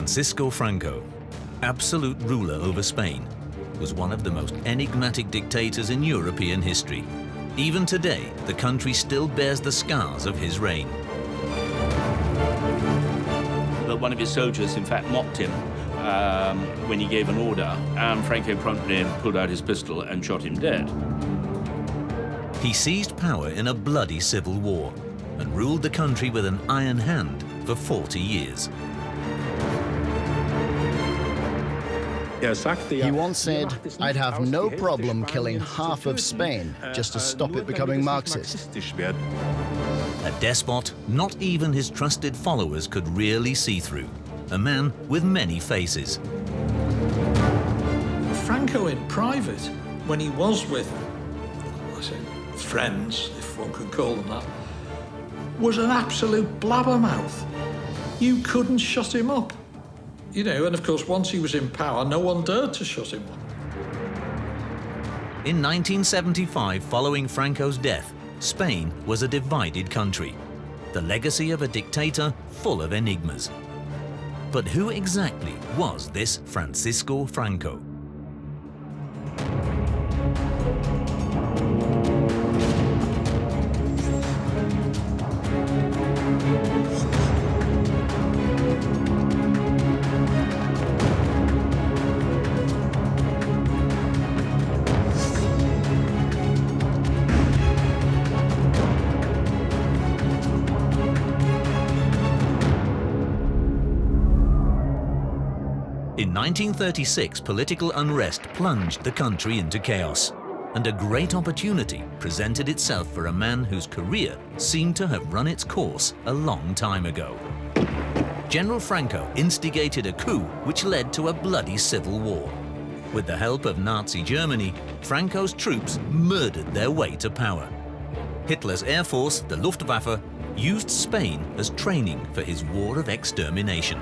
Francisco Franco, absolute ruler over Spain, was one of the most enigmatic dictators in European history. Even today, the country still bears the scars of his reign. But one of his soldiers, in fact, mocked him when he gave an order, and Franco promptly pulled out his pistol and shot him dead. He seized power in a bloody civil war and ruled the country with an iron hand for 40 years. He once said, "I'd have no problem killing half of Spain just to stop it becoming Marxist." A despot not even his trusted followers could really see through. A man with many faces. Franco in private, when he was with, I say, friends, if one could call them that, was an absolute blabbermouth. You couldn't shut him up. You know, and of course, once he was in power, no one dared to shut him up. In 1975, following Franco's death, Spain was a divided country, the legacy of a dictator full of enigmas. But who exactly was this Francisco Franco? In 1936, political unrest plunged the country into chaos, and a great opportunity presented itself for a man whose career seemed to have run its course a long time ago. General Franco instigated a coup which led to a bloody civil war. With the help of Nazi Germany, Franco's troops murdered their way to power. Hitler's air force, the Luftwaffe, used Spain as training for his war of extermination.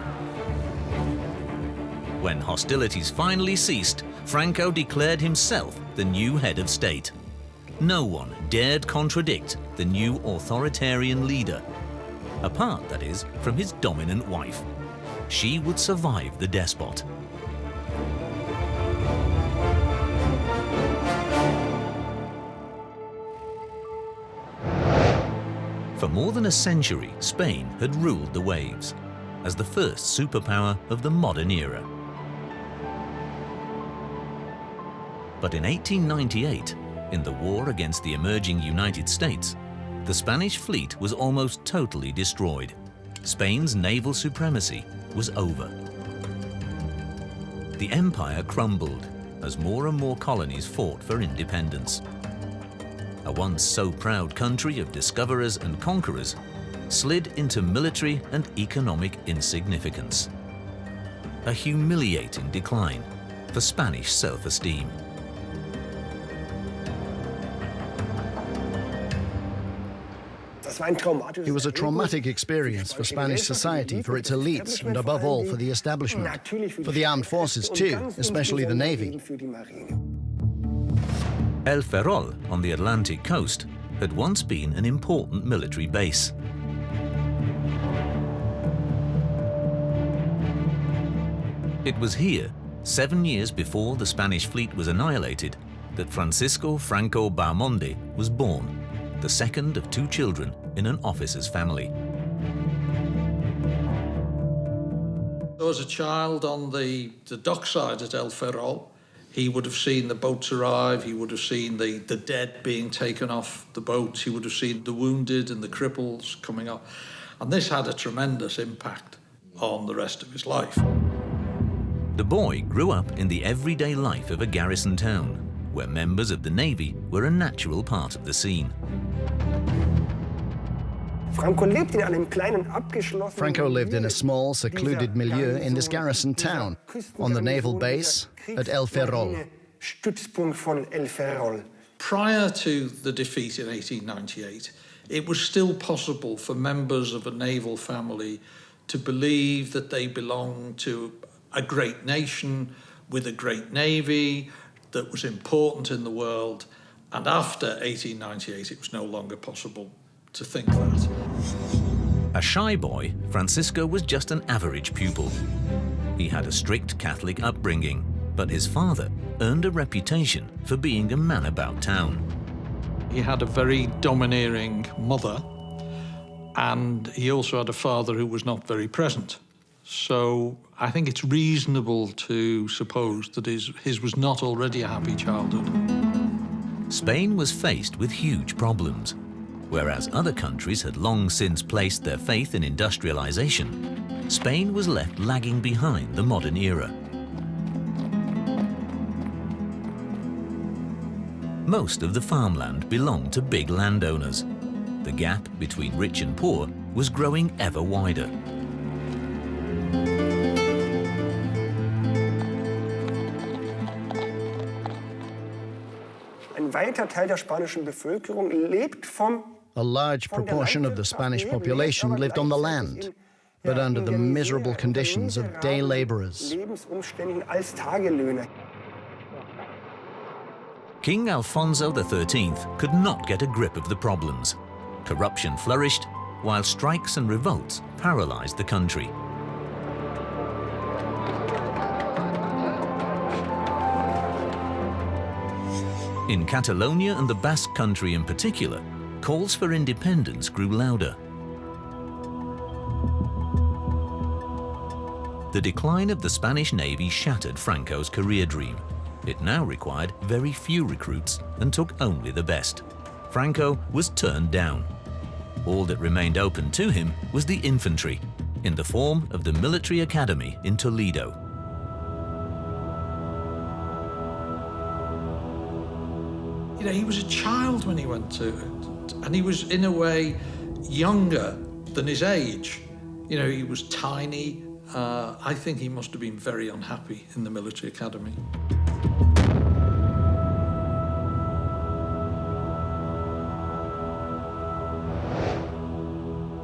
When hostilities finally ceased, Franco declared himself the new head of state. No one dared contradict the new authoritarian leader, apart, that is, from his dominant wife. She would survive the despot. For more than a century, Spain had ruled the waves as the first superpower of the modern era. But in 1898, in the war against the emerging United States, the Spanish fleet was almost totally destroyed. Spain's naval supremacy was over. The empire crumbled as more and more colonies fought for independence. A once so proud country of discoverers and conquerors slid into military and economic insignificance. A humiliating decline for Spanish self-esteem. It was a traumatic experience for Spanish society, for its elites, and above all for the establishment. For the armed forces too, especially the Navy. El Ferrol, on the Atlantic coast, had once been an important military base. It was here, 7 years before the Spanish fleet was annihilated, that Francisco Franco Baumonde was born, the second of 2 children in an officer's family. As a child on the dockside at El Ferrol, he would have seen the boats arrive, he would have seen the dead being taken off the boats, he would have seen the wounded and the cripples coming up. And this had a tremendous impact on the rest of his life. The boy grew up in the everyday life of a garrison town, where members of the Navy were a natural part of the scene. Franco lived in a small, secluded milieu in this garrison town, on the naval base at El Ferrol. Prior to the defeat in 1898, it was still possible for members of a naval family to believe that they belonged to a great nation with a great navy that was important in the world. And after 1898, it was no longer possible to think that. A shy boy, Francisco was just an average pupil. He had a strict Catholic upbringing, but his father earned a reputation for being a man about town. He had a very domineering mother, and he also had a father who was not very present. So I think it's reasonable to suppose that his was not already a happy childhood. Spain was faced with huge problems. Whereas other countries had long since placed their faith in industrialization, Spain was left lagging behind the modern era. Most of the farmland belonged to big landowners. The gap between rich and poor was growing ever wider. A large proportion of the Spanish population lived on the land, but under the miserable conditions of day laborers. King Alfonso XIII could not get a grip of the problems. Corruption flourished, while strikes and revolts paralyzed the country. In Catalonia and the Basque Country in particular, calls for independence grew louder. The decline of the Spanish Navy shattered Franco's career dream. It now required very few recruits and took only the best. Franco was turned down. All that remained open to him was the infantry, in the form of the military academy in Toledo. You know, he was a child when he went to it, and he was, in a way, younger than his age. You know, he was tiny. I think he must have been very unhappy in the military academy.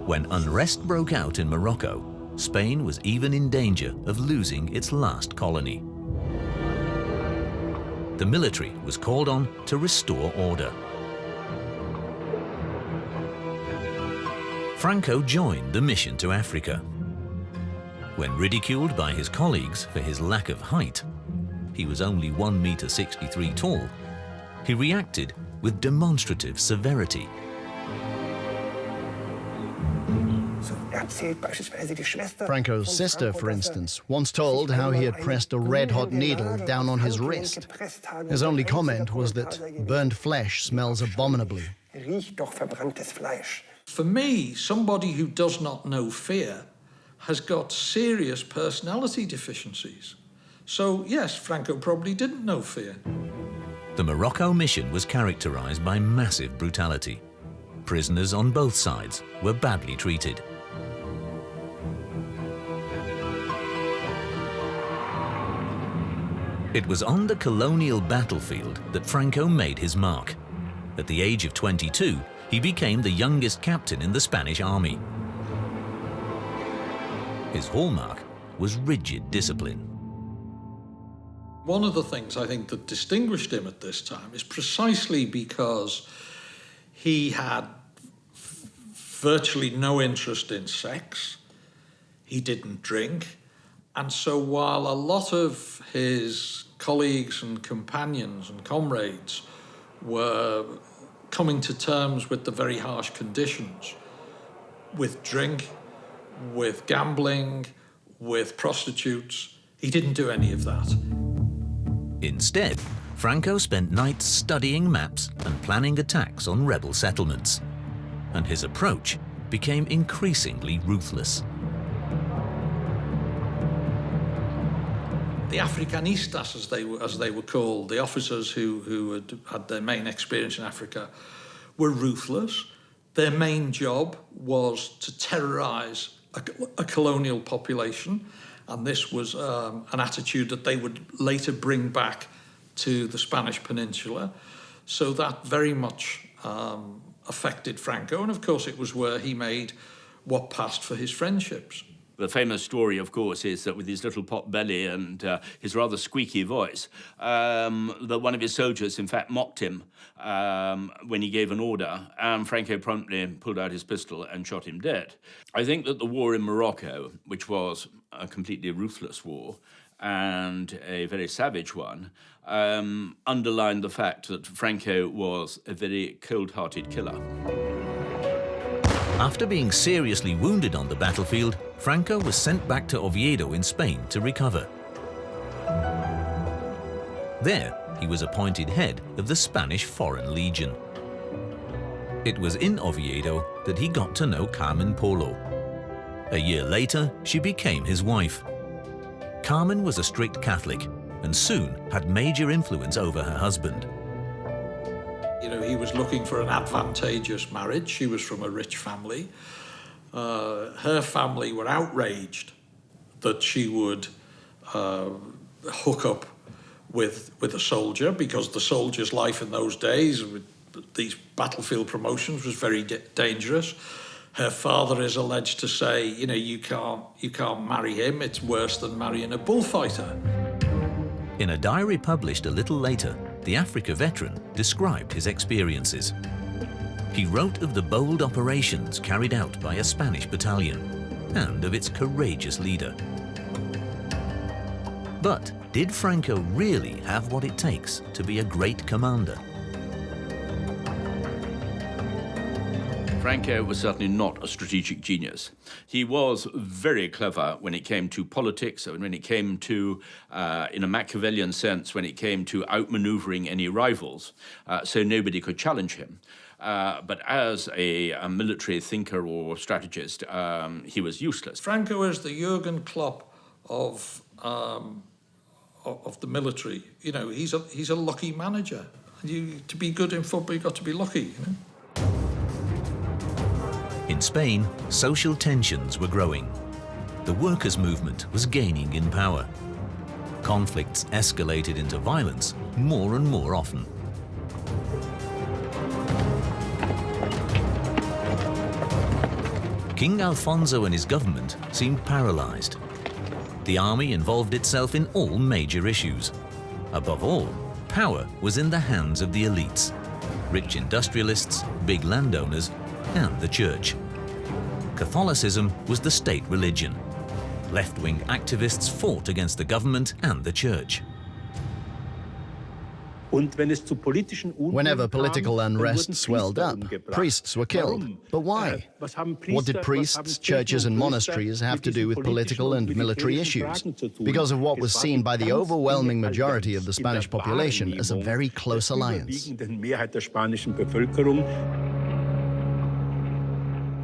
When unrest broke out in Morocco, Spain was even in danger of losing its last colony. The military was called on to restore order. Franco joined the mission to Africa. When ridiculed by his colleagues for his lack of height, he was only 1.63 meters tall, he reacted with demonstrative severity. Franco's sister, for instance, once told how he had pressed a red-hot needle down on his wrist. His only comment was that burned flesh smells abominably. For me, somebody who does not know fear has got serious personality deficiencies. So, yes, Franco probably didn't know fear. The Morocco mission was characterized by massive brutality. Prisoners on both sides were badly treated. It was on the colonial battlefield that Franco made his mark. At the age of 22, he became the youngest captain in the Spanish army. His hallmark was rigid discipline. One of the things I think that distinguished him at this time is precisely because he had virtually no interest in sex, he didn't drink, and so while a lot of his colleagues and companions and comrades were coming to terms with the very harsh conditions, with drink, with gambling, with prostitutes, he didn't do any of that. Instead, Franco spent nights studying maps and planning attacks on rebel settlements, and his approach became increasingly ruthless. The Africanistas, as they were called, the officers who had their main experience in Africa, were ruthless. Their main job was to terrorize a colonial population, and this was an attitude that they would later bring back to the Spanish Peninsula. So that very much affected Franco, and of course it was where he made what passed for his friendships. The famous story, of course, is that with his little pot belly and his rather squeaky voice, that one of his soldiers, in fact, mocked him when he gave an order, and Franco promptly pulled out his pistol and shot him dead. I think that the war in Morocco, which was a completely ruthless war and a very savage one, underlined the fact that Franco was a very cold-hearted killer. After being seriously wounded on the battlefield, Franco was sent back to Oviedo in Spain to recover. There, he was appointed head of the Spanish Foreign Legion. It was in Oviedo that he got to know Carmen Polo. A year later, she became his wife. Carmen was a strict Catholic and soon had major influence over her husband. You know, he was looking for an advantageous marriage. She was from a rich family. Her family were outraged that she would hook up with a soldier, because the soldier's life in those days, with these battlefield promotions, was very dangerous. Her father is alleged to say, you know, you can't marry him. It's worse than marrying a bullfighter. In a diary published a little later, the Africa veteran described his experiences. He wrote of the bold operations carried out by a Spanish battalion and of its courageous leader. But did Franco really have what it takes to be a great commander? Franco was certainly not a strategic genius. He was very clever when it came to politics, and when it came to, in a Machiavellian sense, when it came to outmaneuvering any rivals, so nobody could challenge him. But as a military thinker or strategist, he was useless. Franco is the Jurgen Klopp of the military. You know, he's a lucky manager. To be good in football, you've got to be lucky, you know? In Spain, social tensions were growing. The workers' movement was gaining in power. Conflicts escalated into violence more and more often. King Alfonso and his government seemed paralyzed. The army involved itself in all major issues. Above all, power was in the hands of the elites, rich industrialists, big landowners, and the church. Catholicism was the state religion. Left-wing activists fought against the government and the church. Whenever political unrest swelled up, priests were killed. But why? What did priests, churches and monasteries have to do with political and military issues? Because of what was seen by the overwhelming majority of the Spanish population as a very close alliance.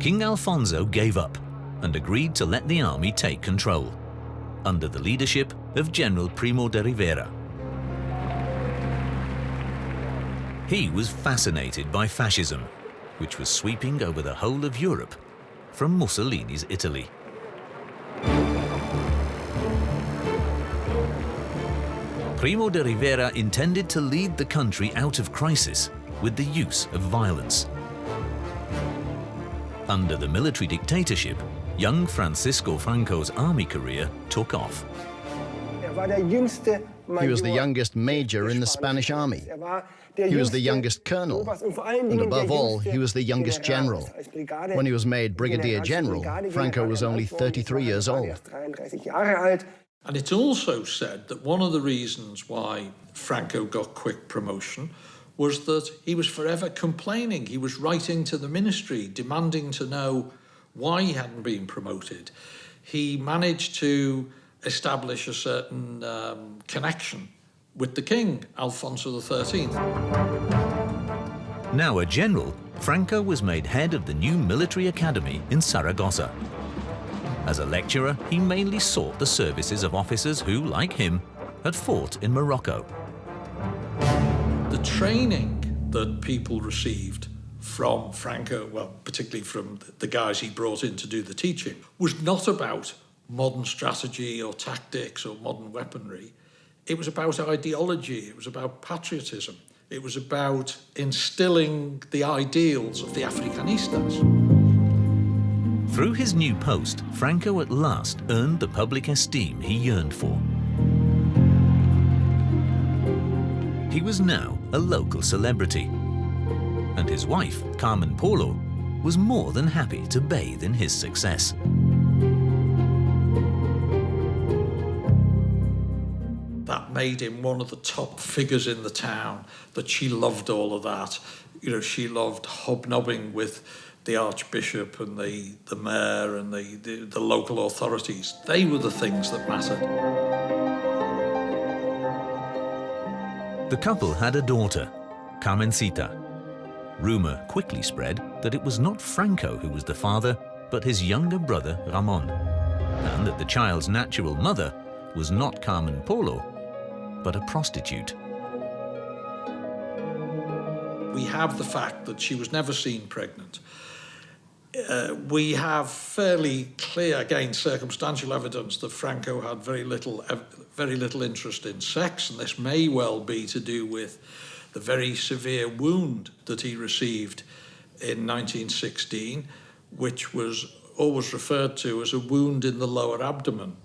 King Alfonso gave up and agreed to let the army take control, under the leadership of General Primo de Rivera. He was fascinated by fascism, which was sweeping over the whole of Europe from Mussolini's Italy. Primo de Rivera intended to lead the country out of crisis with the use of violence. Under the military dictatorship, young Francisco Franco's army career took off. He was the youngest major in the Spanish army. He was the youngest colonel. And above all, he was the youngest general. When he was made brigadier general, Franco was only 33 years old. And it's also said that one of the reasons why Franco got quick promotion was that he was forever complaining. He was writing to the ministry, demanding to know why he hadn't been promoted. He managed to establish a certain connection with the king, Alfonso XIII. Now a general, Franco was made head of the new military academy in Saragossa. As a lecturer, he mainly sought the services of officers who, like him, had fought in Morocco. The training that people received from Franco, well, particularly from the guys he brought in to do the teaching, was not about modern strategy or tactics or modern weaponry. It was about ideology, it was about patriotism, it was about instilling the ideals of the Africanistas. Through his new post, Franco at last earned the public esteem he yearned for. He was now a local celebrity, and his wife, Carmen Polo, was more than happy to bathe in his success. That made him one of the top figures in the town, that she loved all of that. You know, she loved hobnobbing with the Archbishop and the mayor and the local authorities. They were the things that mattered. The couple had a daughter, Carmencita. Rumor quickly spread that it was not Franco who was the father, but his younger brother, Ramon, and that the child's natural mother was not Carmen Polo, but a prostitute. We have the fact that she was never seen pregnant. We have fairly clear, again, circumstantial evidence that Franco had very little interest in sex, and this may well be to do with the very severe wound that he received in 1916, which was always referred to as a wound in the lower abdomen.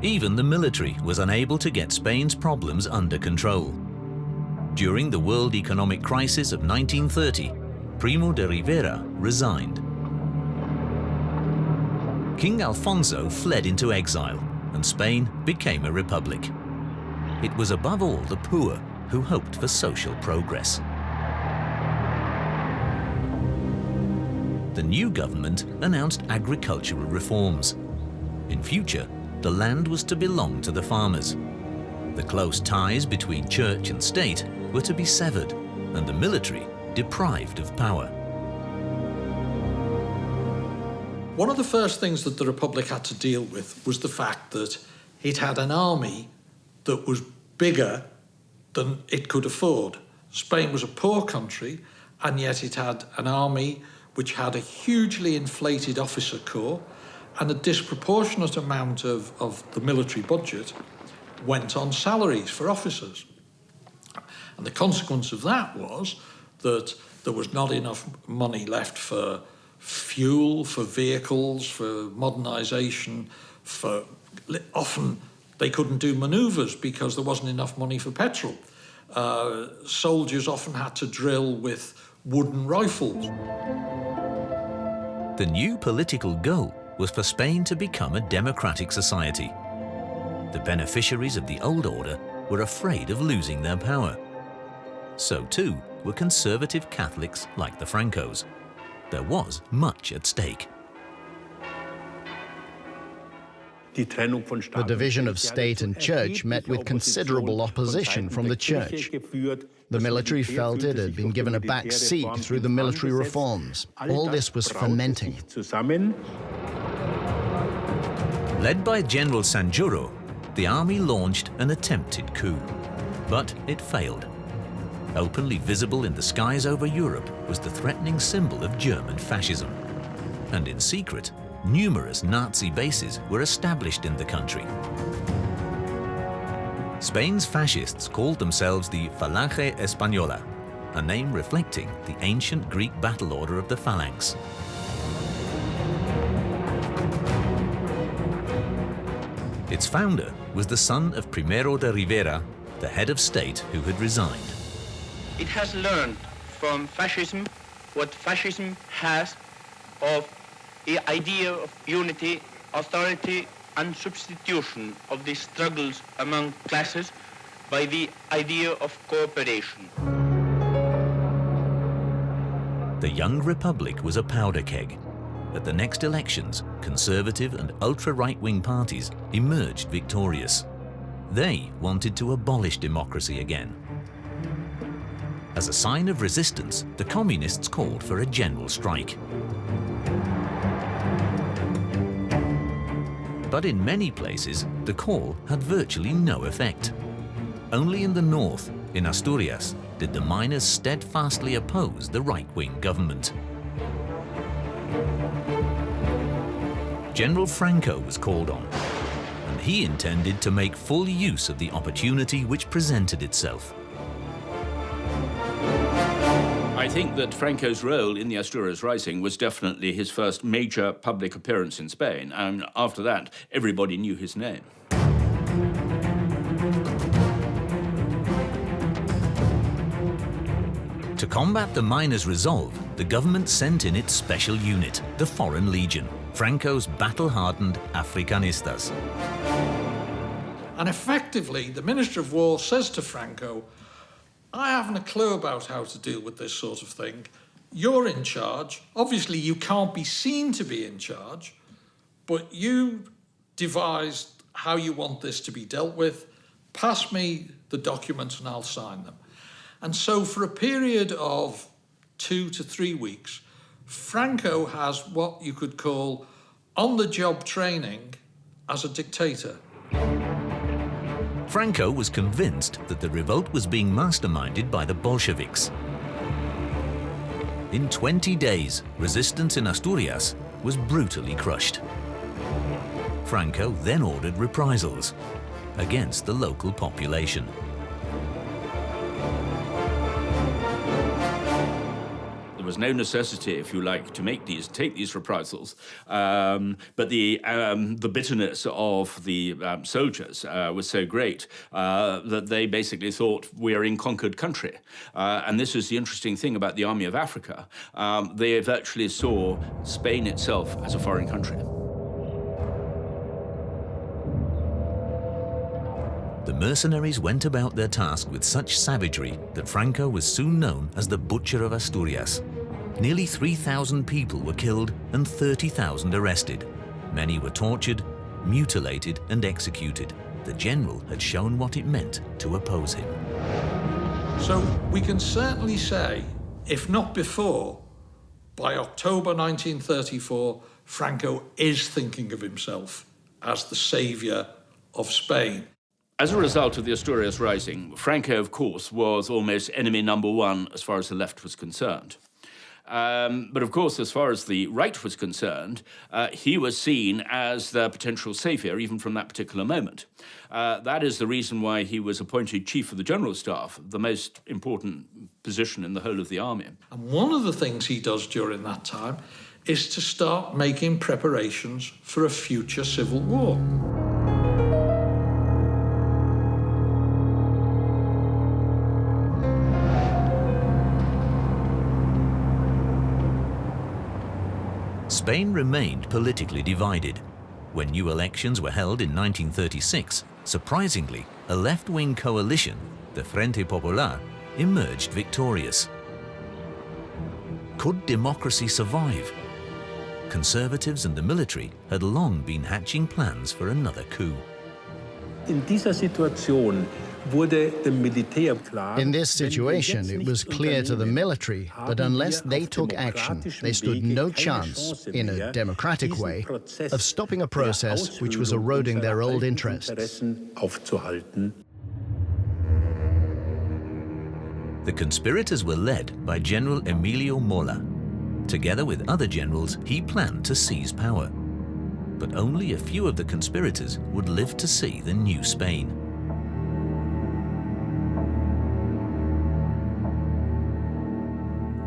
Even the military was unable to get Spain's problems under control. During the world economic crisis of 1930, Primo de Rivera resigned. King Alfonso fled into exile, and Spain became a republic. It was above all the poor who hoped for social progress. The new government announced agricultural reforms. In future, the land was to belong to the farmers. The close ties between church and state were to be severed, and the military deprived of power. One of the first things that the Republic had to deal with was the fact that it had an army that was bigger than it could afford. Spain was a poor country, and yet it had an army which had a hugely inflated officer corps, and a disproportionate amount of the military budget went on salaries for officers. And the consequence of that was that there was not enough money left for fuel, for vehicles, for modernisation, often they couldn't do manoeuvres because there wasn't enough money for petrol. Soldiers often had to drill with wooden rifles. The new political goal was for Spain to become a democratic society. The beneficiaries of the old order were afraid of losing their power. So too were conservative Catholics like the Francos. There was much at stake. The division of state and church met with considerable opposition from the church. The military felt it had been given a back seat through the military reforms. All this was fermenting. Led by General Sanjuro, the army launched an attempted coup, but it failed. Openly visible in the skies over Europe was the threatening symbol of German fascism. And in secret, numerous Nazi bases were established in the country. Spain's fascists called themselves the Falange Española, a name reflecting the ancient Greek battle order of the phalanx. Its founder was the son of Primero de Rivera, the head of state who had resigned. It has learned from fascism what fascism has of the idea of unity, authority, and substitution of the struggles among classes by the idea of cooperation. The young republic was a powder keg. At the next elections, conservative and ultra-right-wing parties emerged victorious. They wanted to abolish democracy again. As a sign of resistance, the communists called for a general strike. But in many places, the call had virtually no effect. Only in the north, in Asturias, did the miners steadfastly oppose the right-wing government. General Franco was called on, and he intended to make full use of the opportunity which presented itself. I think that Franco's role in the Asturias Rising was definitely his first major public appearance in Spain, and after that, everybody knew his name. To combat the miners' resolve, the government sent in its special unit, the Foreign Legion, Franco's battle-hardened Africanistas. And effectively, the Minister of War says to Franco, I haven't a clue about how to deal with this sort of thing. You're in charge. Obviously, you can't be seen to be in charge, but you devised how you want this to be dealt with. Pass me the documents and I'll sign them. And so for a period of 2 to 3 weeks, Franco has what you could call on-the-job training as a dictator. Franco was convinced that the revolt was being masterminded by the Bolsheviks. In 20 days, resistance in Asturias was brutally crushed. Franco then ordered reprisals against the local population. There was no necessity, if you like, to take these reprisals, but the bitterness of the soldiers was so great that they basically thought we're in conquered country. And this is the interesting thing about the Army of Africa. They virtually saw Spain itself as a foreign country. The mercenaries went about their task with such savagery that Franco was soon known as the Butcher of Asturias. Nearly 3,000 people were killed and 30,000 arrested. Many were tortured, mutilated and executed. The general had shown what it meant to oppose him. So we can certainly say, if not before, by October 1934, Franco is thinking of himself as the saviour of Spain. As a result of the Asturias Rising, Franco, of course, was almost enemy number one as far as the left was concerned. But of course, as far as the right was concerned, he was seen as the potential saviour even from that particular moment. That is the reason why he was appointed Chief of the General Staff, the most important position in the whole of the army. And one of the things he does during that time is to start making preparations for a future civil war. Spain remained politically divided. When new elections were held in 1936, surprisingly, a left-wing coalition, the Frente Popular, emerged victorious. Could democracy survive? Conservatives and the military had long been hatching plans for another coup. In this situation, it was clear to the military that unless they took action, they stood no chance, in a democratic way, of stopping a process which was eroding their old interests. The conspirators were led by General Emilio Mola. Together with other generals, he planned to seize power. But only a few of the conspirators would live to see the new Spain.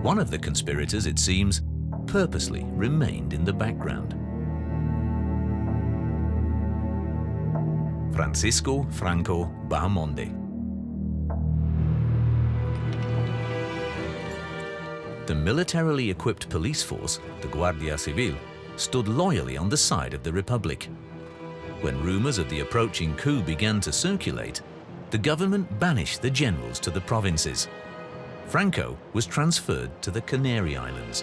One of the conspirators, it seems, purposely remained in the background. Francisco Franco Bahamonde. The militarily equipped police force, the Guardia Civil, stood loyally on the side of the Republic. When rumors of the approaching coup began to circulate, the government banished the generals to the provinces. Franco was transferred to the Canary Islands.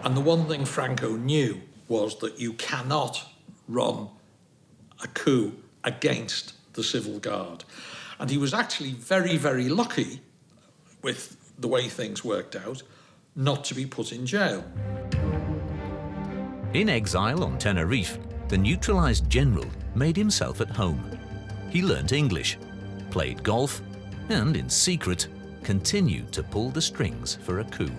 And the one thing Franco knew was that you cannot run a coup against the civil guard. And he was actually very, very lucky with the way things worked out, not to be put in jail. In exile on Tenerife, the neutralized general made himself at home. He learnt English, played golf, and in secret, continued to pull the strings for a coup.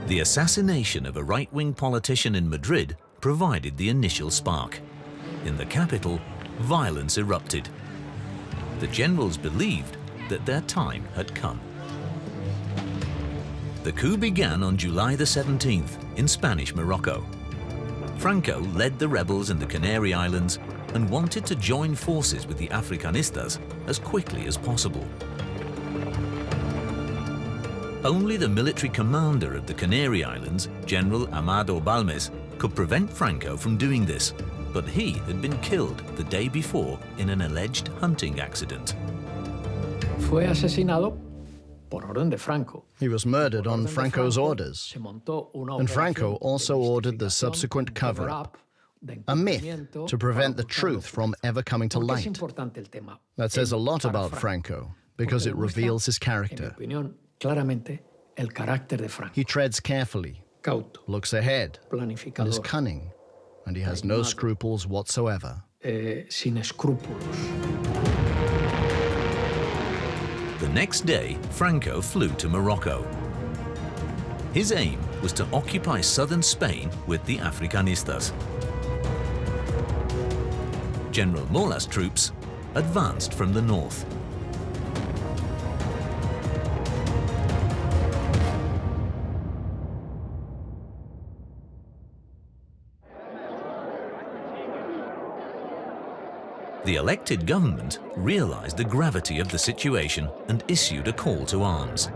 The assassination of a right-wing politician in Madrid provided the initial spark. In the capital, violence erupted. The generals believed that their time had come. The coup began on July the 17th in Spanish Morocco. Franco led the rebels in the Canary Islands and wanted to join forces with the Africanistas as quickly as possible. Only the military commander of the Canary Islands, General Amado Balmes, could prevent Franco from doing this, but he had been killed the day before in an alleged hunting accident. Fue asesinado por orden de Franco. He was murdered on Franco's orders, and Franco also ordered the subsequent cover-up, a myth to prevent the truth from ever coming to light. That says a lot about Franco, because it reveals his character. He treads carefully, looks ahead, and is cunning, and he has no scruples whatsoever. The next day, Franco flew to Morocco. His aim was to occupy southern Spain with the Africanistas. General Mola's troops advanced from the north. The elected government realized the gravity of the situation and issued a call to arms.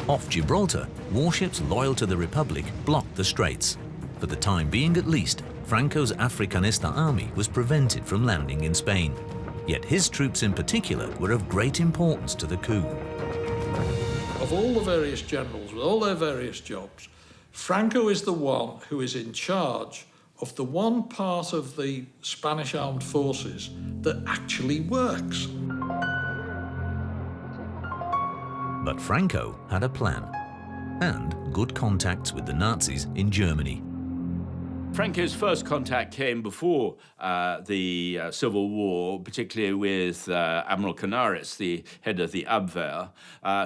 Off Gibraltar, warships loyal to the Republic blocked the straits. For the time being at least, Franco's Africanista army was prevented from landing in Spain. Yet his troops in particular were of great importance to the coup. Of all the various generals with all their various jobs, Franco is the one who is in charge of the one part of the Spanish armed forces that actually works. But Franco had a plan and good contacts with the Nazis in Germany. Franco's first contact came before the Civil War, particularly with Admiral Canaris, the head of the Abwehr,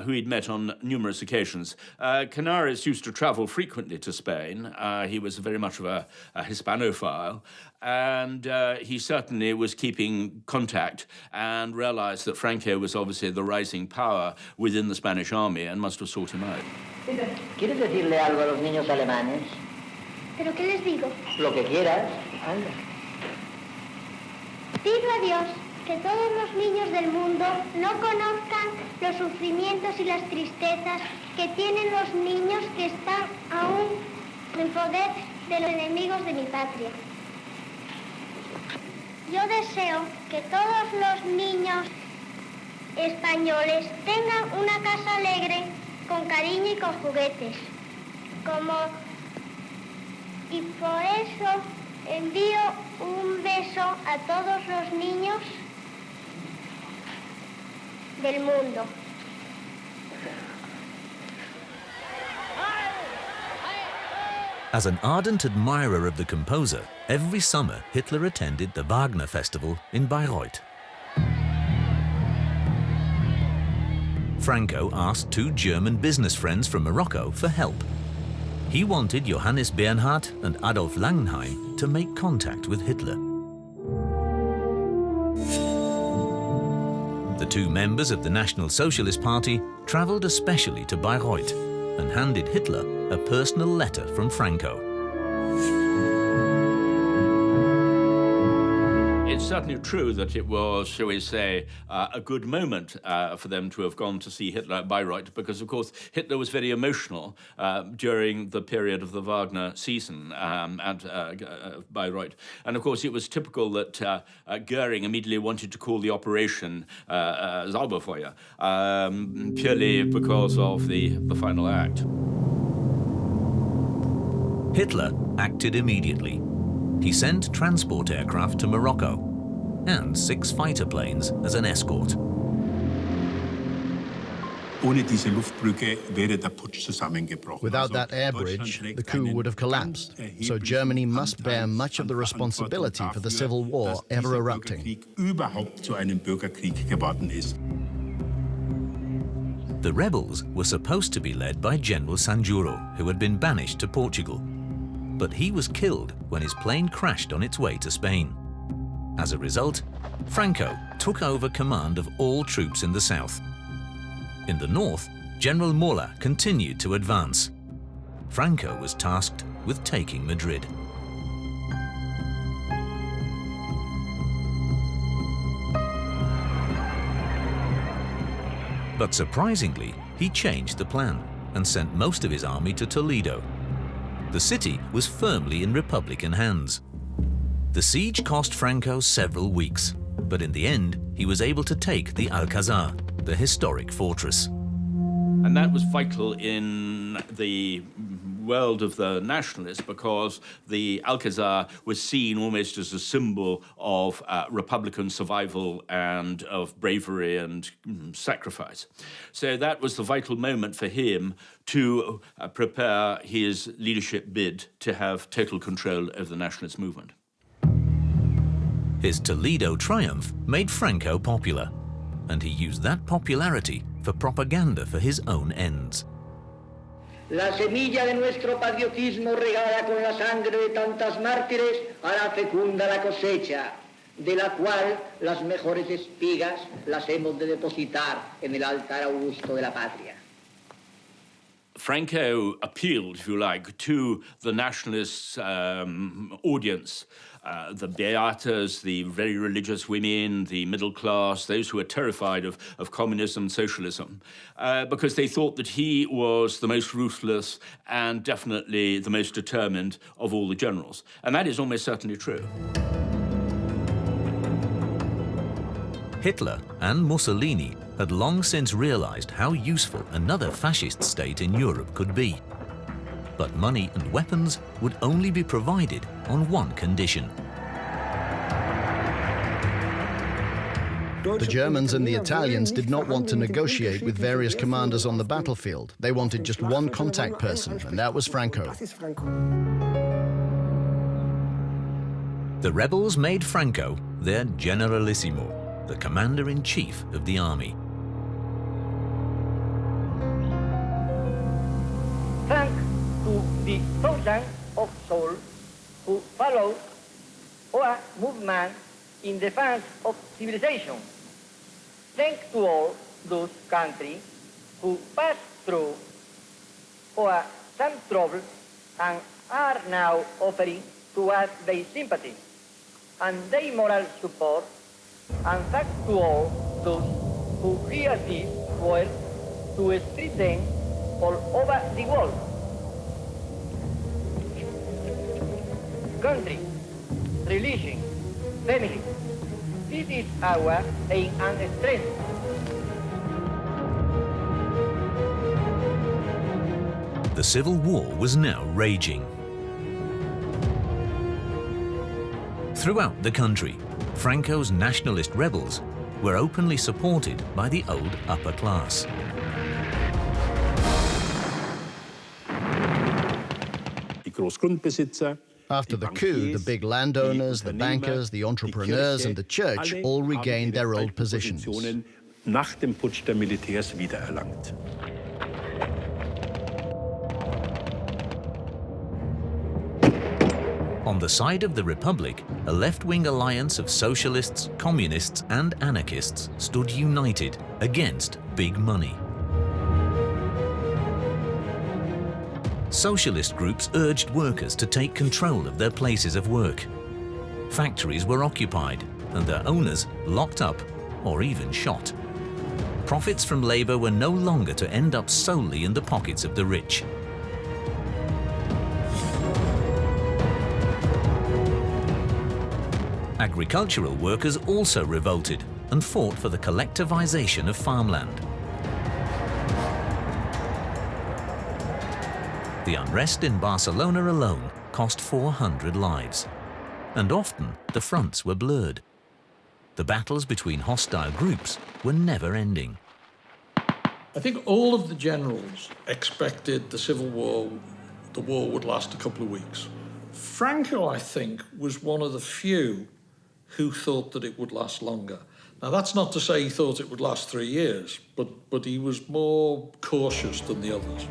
who he'd met on numerous occasions. Canaris used to travel frequently to Spain. He was very much of a Hispanophile, and he certainly was keeping contact and realized that Franco was obviously the rising power within the Spanish army and must have sought him out. ¿Quieres decirle algo a los niños alemanes? ¿Pero qué les digo? Lo que quieras. Anda. Pido a Dios que todos los niños del mundo no conozcan los sufrimientos y las tristezas que tienen los niños que están aún en poder de los enemigos de mi patria. Yo deseo que todos los niños españoles tengan una casa alegre, con cariño y con juguetes, y por eso envío un beso a todos los niños del mundo. As an ardent admirer of the composer, every summer Hitler attended the Wagner Festival in Bayreuth. Franco asked two German business friends from Morocco for help. He wanted Johannes Bernhard and Adolf Langenheim to make contact with Hitler. The two members of the National Socialist Party traveled especially to Bayreuth and handed Hitler a personal letter from Franco. It's certainly true that it was, shall we say, a good moment for them to have gone to see Hitler at Bayreuth, because, of course, Hitler was very emotional during the period of the Wagner season at Bayreuth. And, of course, it was typical that Goering immediately wanted to call the operation Sauberfeuer, purely because of the final act. Hitler acted immediately. He sent transport aircraft to Morocco and 6 fighter planes as an escort. Without that air bridge, the coup would have collapsed, so Germany must bear much of the responsibility for the civil war ever erupting. The rebels were supposed to be led by General Sanjuro, who had been banished to Portugal. But he was killed when his plane crashed on its way to Spain. As a result, Franco took over command of all troops in the south. In the north, General Mola continued to advance. Franco was tasked with taking Madrid. But surprisingly, he changed the plan and sent most of his army to Toledo. The city was firmly in Republican hands. The siege cost Franco several weeks, but in the end, he was able to take the Alcazar, the historic fortress. And that was vital in the world of the nationalists because the Alcazar was seen almost as a symbol of Republican survival and of bravery and sacrifice. So that was the vital moment for him to prepare his leadership bid to have total control of the nationalist movement. His Toledo triumph made Franco popular, and he used that popularity for propaganda for his own ends. La semilla de nuestro patriotismo regada con la sangre de tantas mártires hará fecunda la cosecha, de la cual las mejores espigas las hemos de depositar en el altar augusto de la patria. Franco appealed, if you like, to the nationalist audience, the beatas, the very religious women, the middle class, those who were terrified of communism, socialism, because they thought that he was the most ruthless and definitely the most determined of all the generals. And that is almost certainly true. Hitler and Mussolini had long since realized how useful another fascist state in Europe could be. But money and weapons would only be provided on one condition. The Germans and the Italians did not want to negotiate with various commanders on the battlefield. They wanted just one contact person, and that was Franco. The rebels made Franco their generalissimo, the commander-in-chief of the army. Thanks to the thousands of souls who followed our movement in defense of civilization. Thanks to all those countries who passed through our some troubles and are now offering to us their sympathy and their moral support, and thanks to all those who hear this word to spread them all over the world. Country, religion, family, this is our aim and strength. The Civil War was now raging. Throughout the country, Franco's nationalist rebels were openly supported by the old upper class. After the coup, the big landowners, the bankers, the entrepreneurs, and the church all regained their old positions. Nach dem Putsch der Militärs wiedererlangt. On the side of the Republic, a left-wing alliance of socialists, communists, and anarchists stood united against big money. Socialist groups urged workers to take control of their places of work. Factories were occupied and their owners locked up or even shot. Profits from labor were no longer to end up solely in the pockets of the rich. Agricultural workers also revolted and fought for the collectivization of farmland. The unrest in Barcelona alone cost 400 lives, and often the fronts were blurred. The battles between hostile groups were never ending. I think all of the generals expected the war would last a couple of weeks. Franco, I think, was one of the few who thought that it would last longer. Now, that's not to say he thought it would last 3 years, but he was more cautious than the others.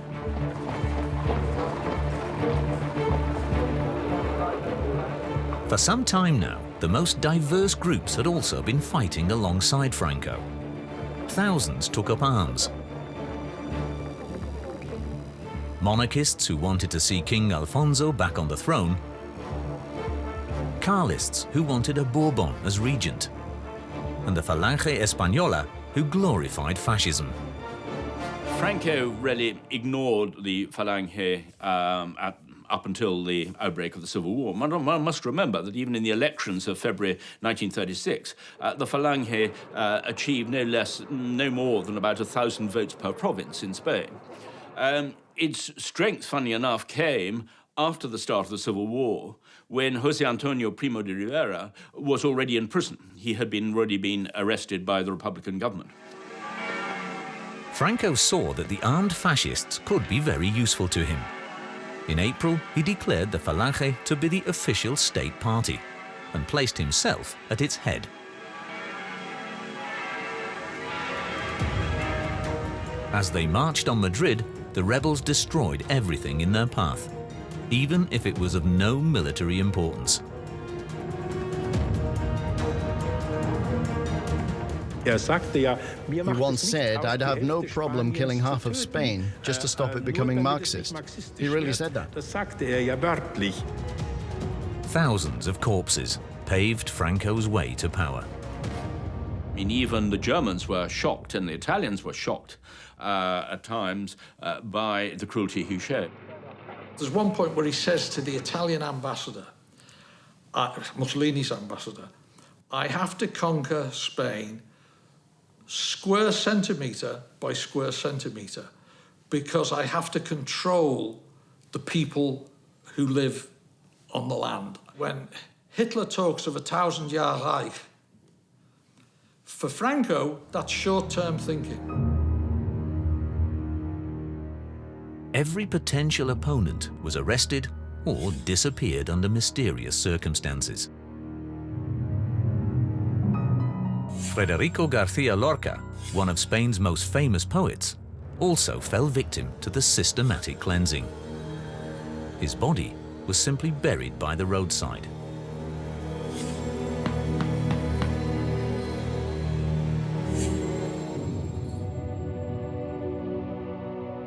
For some time now, the most diverse groups had also been fighting alongside Franco. Thousands took up arms. Monarchists who wanted to see King Alfonso back on the throne, Carlists who wanted a Bourbon as regent, and the Falange Española who glorified fascism. Franco really ignored the Falange up until the outbreak of the Civil War. One must remember that even in the elections of February 1936, the Falange achieved no more than about 1,000 votes per province in Spain. Its strength, funny enough, came after the start of the Civil War, when José Antonio Primo de Rivera was already in prison. He had already been arrested by the Republican government. Franco saw that the armed fascists could be very useful to him. In April, he declared the Falange to be the official state party and placed himself at its head. As they marched on Madrid, the rebels destroyed everything in their path, even if it was of no military importance. He once said, "I'd have no problem killing half of Spain just to stop it becoming Marxist." He really said that. Thousands of corpses paved Franco's way to power. I mean, even the Germans were shocked and the Italians were shocked at times by the cruelty he showed. There's one point where he says to the Italian ambassador, Mussolini's ambassador, "I have to conquer Spain square centimetre by square centimetre because I have to control the people who live on the land." When Hitler talks of 1,000-year Reich, for Franco, that's short-term thinking. Every potential opponent was arrested or disappeared under mysterious circumstances. Federico García Lorca, one of Spain's most famous poets, also fell victim to the systematic cleansing. His body was simply buried by the roadside.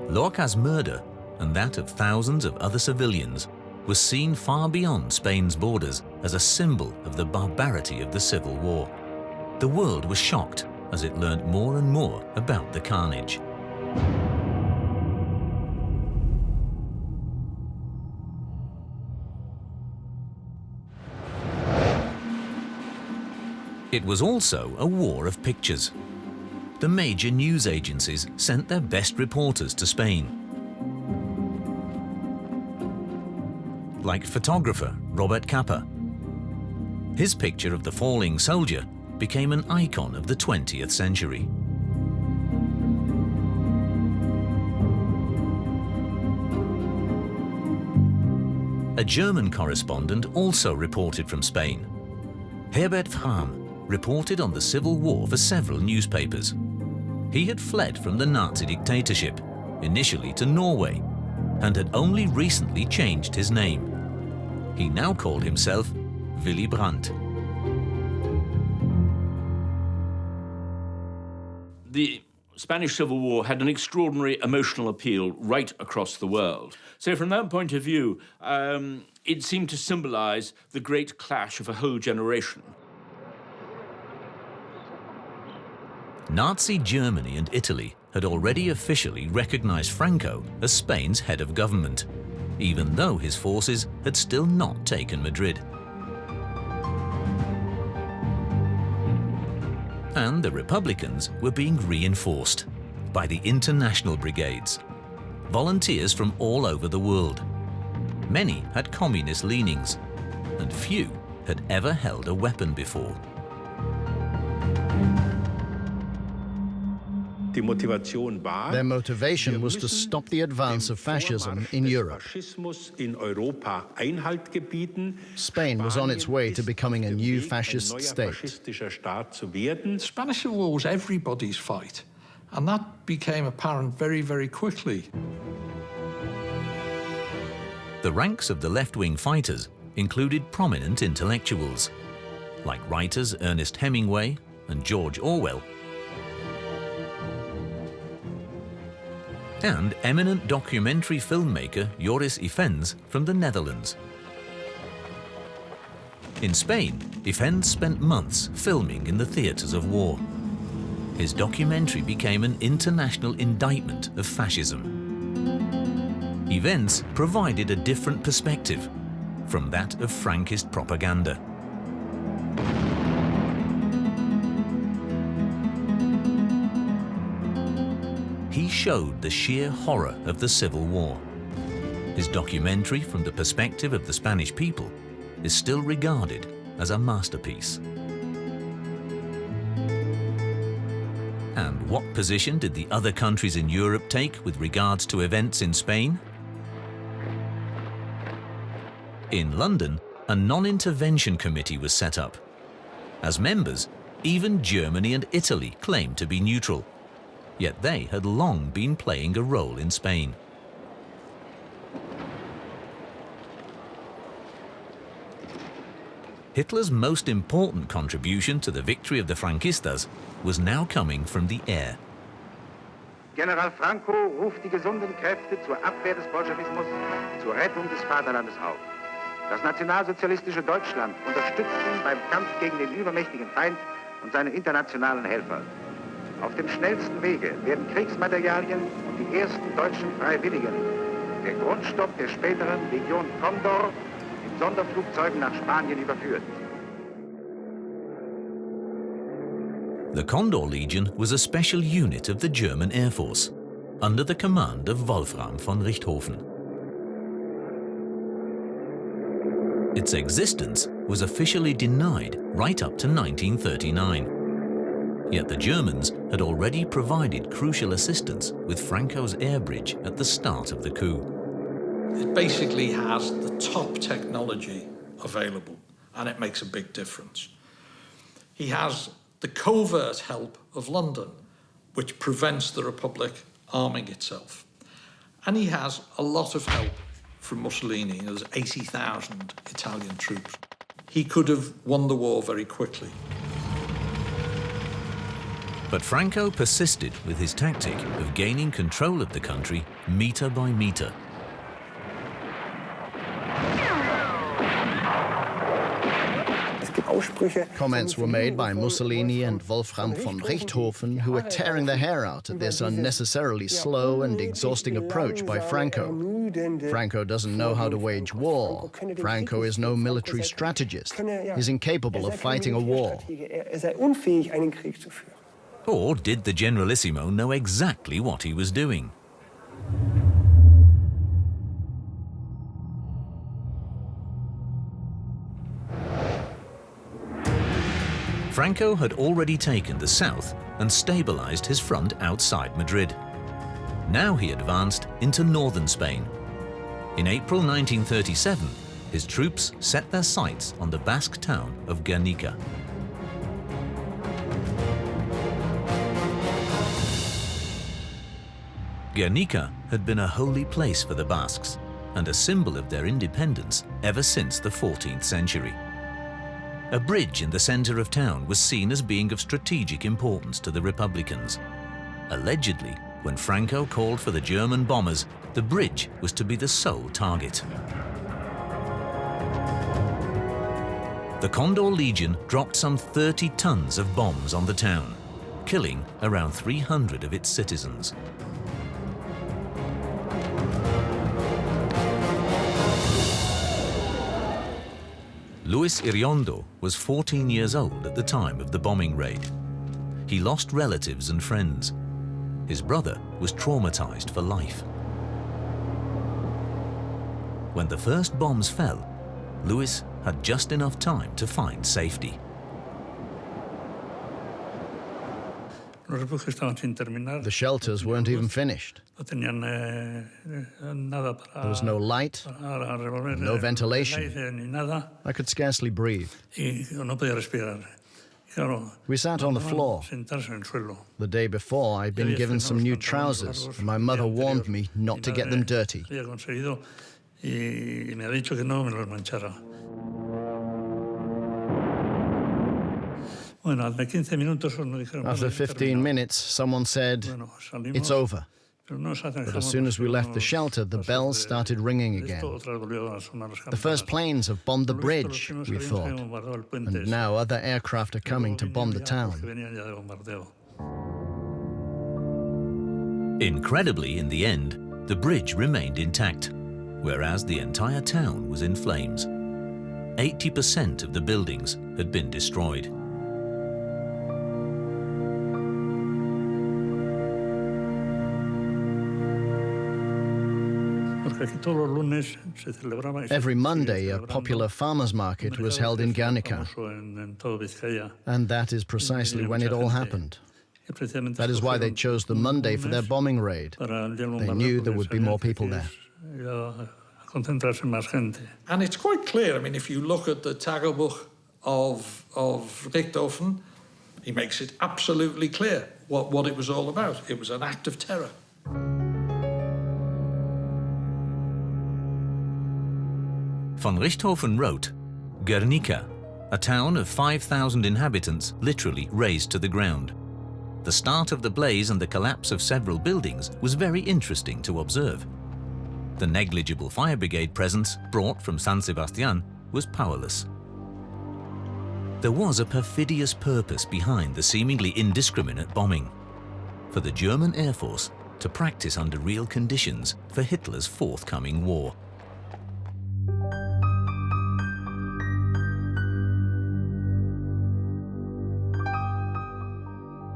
Lorca's murder, and that of thousands of other civilians, was seen far beyond Spain's borders as a symbol of the barbarity of the Civil War. The world was shocked as it learned more and more about the carnage. It was also a war of pictures. The major news agencies sent their best reporters to Spain. Like photographer Robert Capa. His picture of the falling soldier became an icon of the 20th century. A German correspondent also reported from Spain. Herbert Frahm reported on the Civil War for several newspapers. He had fled from the Nazi dictatorship, initially to Norway, and had only recently changed his name. He now called himself Willy Brandt. The Spanish Civil War had an extraordinary emotional appeal right across the world. So from that point of view, it seemed to symbolize the great clash of a whole generation. Nazi Germany and Italy had already officially recognized Franco as Spain's head of government, even though his forces had still not taken Madrid. And the Republicans were being reinforced by the international brigades, volunteers from all over the world. Many had communist leanings, and few had ever held a weapon before. Their motivation was to stop the advance of fascism in Europe. Spain was on its way to becoming a new fascist state. The Spanish Civil War was everybody's fight, and that became apparent very, very quickly. The ranks of the left-wing fighters included prominent intellectuals, like writers Ernest Hemingway and George Orwell, and eminent documentary filmmaker Joris Ivens from the Netherlands. In Spain, Ivens spent months filming in the theatres of war. His documentary became an international indictment of fascism. Ivens provided a different perspective from that of Frankist propaganda. He showed the sheer horror of the Civil War. His documentary from the perspective of the Spanish people is still regarded as a masterpiece. And what position did the other countries in Europe take with regards to events in Spain? In London, a non-intervention committee was set up. As members, even Germany and Italy claimed to be neutral, yet they had long been playing a role in Spain. Hitler's most important contribution to the victory of the Frankistas was now coming from the air. General Franco ruft die gesunden Kräfte zur Abwehr des Bolschewismus, zur Rettung des Vaterlandes auf. Das nationalsozialistische Deutschland unterstützt ihn beim Kampf gegen den übermächtigen Feind und seine internationalen Helfer. Auf dem schnellsten Wege werden Kriegsmaterialien und die ersten deutschen Freiwilligen, der Grundstock der späteren Legion Condor, in Sonderflugzeugen nach Spanien überführt. The Condor Legion was a special unit of the German Air Force, under the command of Wolfram von Richthofen. Its existence was officially denied right up to 1939. Yet the Germans had already provided crucial assistance with Franco's air bridge at the start of the coup. It basically has the top technology available, and it makes a big difference. He has the covert help of London, which prevents the Republic arming itself. And he has a lot of help from Mussolini. There's 80,000 Italian troops. He could have won the war very quickly. But Franco persisted with his tactic of gaining control of the country meter by meter. Comments were made by Mussolini and Wolfram von Richthofen, who were tearing their hair out at this unnecessarily slow and exhausting approach by Franco. Franco doesn't know how to wage war. Franco is no military strategist. He's incapable of fighting a war. Or did the Generalissimo know exactly what he was doing? Franco had already taken the south and stabilized his front outside Madrid. Now he advanced into northern Spain. In April 1937, his troops set their sights on the Basque town of Guernica. Guernica had been a holy place for the Basques and a symbol of their independence ever since the 14th century. A bridge in the center of town was seen as being of strategic importance to the Republicans. Allegedly, when Franco called for the German bombers, the bridge was to be the sole target. The Condor Legion dropped some 30 tons of bombs on the town, killing around 300 of its citizens. Luis Iriondo was 14 years old at the time of the bombing raid. He lost relatives and friends. His brother was traumatized for life. When the first bombs fell, Luis had just enough time to find safety. The shelters weren't even finished. There was no light, no ventilation. I could scarcely breathe. We sat on the floor. The day before, I'd been given some new trousers, and my mother warned me not to get them dirty. After 15 minutes, someone said, "It's over." But as soon as we left the shelter, the bells started ringing again. The first planes have bombed the bridge, we thought, and now other aircraft are coming to bomb the town. Incredibly, in the end, the bridge remained intact, whereas the entire town was in flames. 80% of the buildings had been destroyed. Every Monday, a popular farmers' market was held in Guernica, and that is precisely when it all happened. That is why they chose the Monday for their bombing raid. They knew there would be more people there. And it's quite clear, I mean, if you look at the Tagebuch of Richthofen, he makes it absolutely clear what it was all about. It was an act of terror. Von Richthofen wrote, Guernica, a town of 5,000 inhabitants, literally razed to the ground. The start of the blaze and the collapse of several buildings was very interesting to observe. The negligible fire brigade presence brought from San Sebastian was powerless. There was a perfidious purpose behind the seemingly indiscriminate bombing. For the German Air Force to practice under real conditions for Hitler's forthcoming war.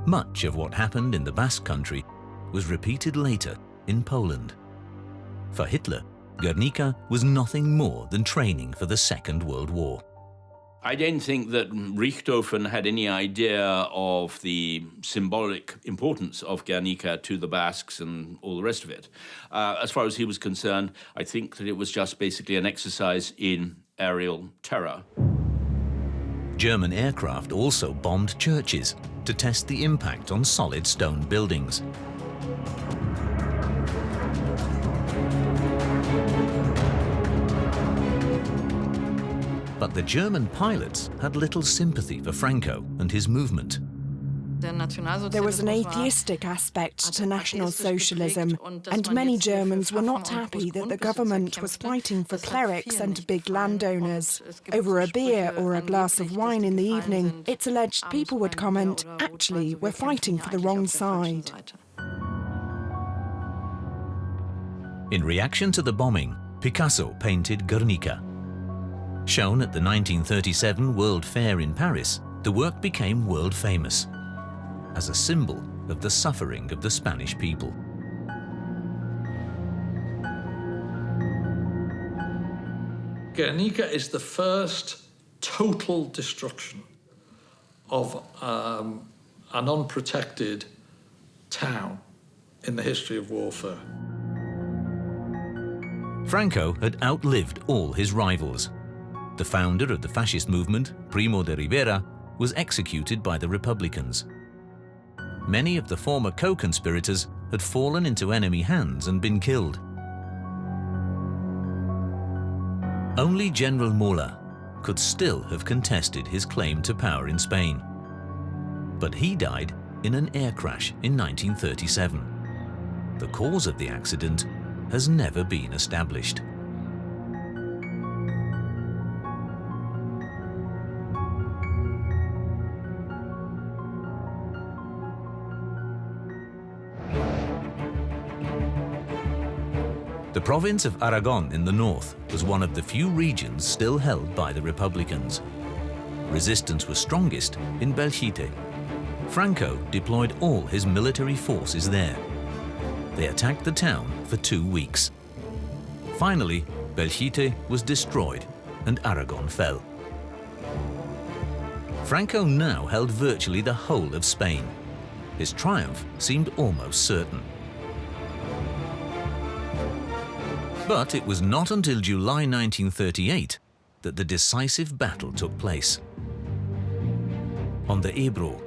Much of what happened in the Basque Country was repeated later in Poland. For Hitler, Guernica was nothing more than training for the Second World War. I don't think that Richthofen had any idea of the symbolic importance of Guernica to the Basques and all the rest of it. As far as he was concerned, I think that it was just basically an exercise in aerial terror. German aircraft also bombed churches to test the impact on solid stone buildings. But the German pilots had little sympathy for Franco and his movement. There was an atheistic aspect to National Socialism, and many Germans were not happy that the government was fighting for clerics and big landowners. Over a beer or a glass of wine in the evening, it's alleged people would comment, "Actually, we're fighting for the wrong side." In reaction to the bombing, Picasso painted Guernica. Shown at the 1937 World Fair in Paris, the work became world famous as a symbol of the suffering of the Spanish people. Guernica is the first total destruction of an unprotected town in the history of warfare. Franco had outlived all his rivals. The founder of the fascist movement, Primo de Rivera, was executed by the Republicans. Many of the former co-conspirators had fallen into enemy hands and been killed. Only General Mola could still have contested his claim to power in Spain. But he died in an air crash in 1937. The cause of the accident has never been established. The province of Aragon in the north was one of the few regions still held by the Republicans. Resistance was strongest in Belchite. Franco deployed all his military forces there. They attacked the town for 2 weeks. Finally, Belchite was destroyed and Aragon fell. Franco now held virtually the whole of Spain. his triumph seemed almost certain. But it was not until July 1938 that the decisive battle took place. On the Ebro,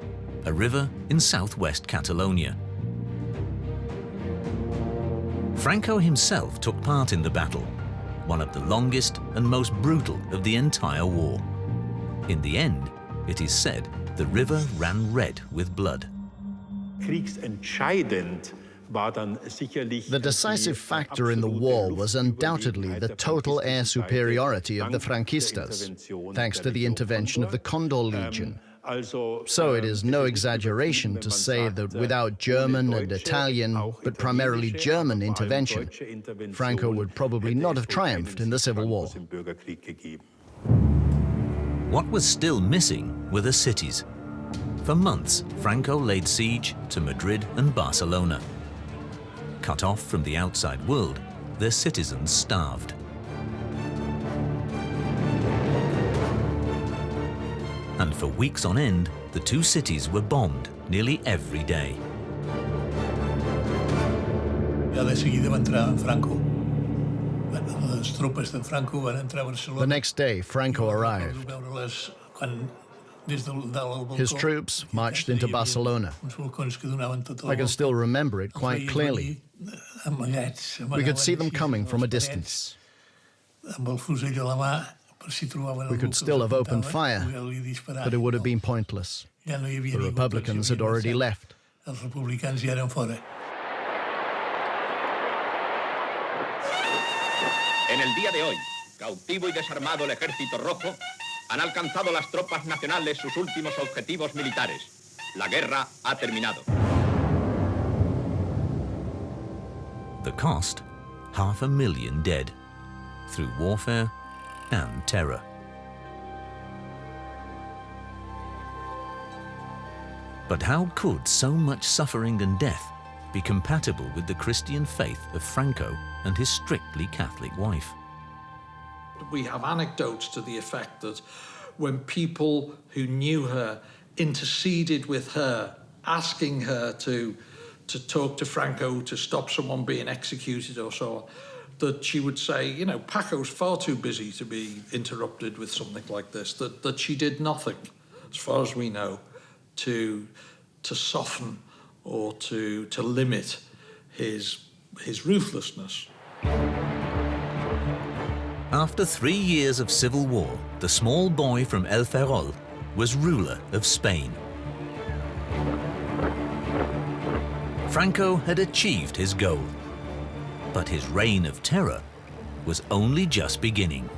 a river in southwest Catalonia. Franco himself took part in the battle, one of the longest and most brutal of the entire war. In the end, it is said the river ran red with blood. The decisive factor in the war was undoubtedly the total air superiority of the Franquistas, thanks to the intervention of the Condor Legion. So it is no exaggeration to say that without German and Italian, but primarily German intervention, Franco would probably not have triumphed in the Civil War. What was still missing were the cities. For months, Franco laid siege to Madrid and Barcelona. Cut off from the outside world, their citizens starved. And for weeks on end, the two cities were bombed nearly every day. The next day, Franco arrived. His troops marched into Barcelona. I can still remember it quite clearly. We could see them coming from a distance. We could still have opened fire, but it would have been pointless. The Republicans had already left. En el día de hoy, cautivo y desarmado el Ejército Rojo, han alcanzado las tropas nacionales sus últimos objetivos militares. La guerra ha terminado. The cost? 500,000 dead, through warfare and terror. But how could so much suffering and death be compatible with the Christian faith of Franco and his strictly Catholic wife? We have anecdotes to the effect that when people who knew her interceded with her, asking her to talk to Franco to stop someone being executed or so on, that she would say, you know, Paco's far too busy to be interrupted with something like this, that she did nothing, as far as we know, to soften or to limit his ruthlessness. After 3 years of civil war, the small boy from El Ferrol was ruler of Spain. Franco had achieved his goal, but his reign of terror was only just beginning.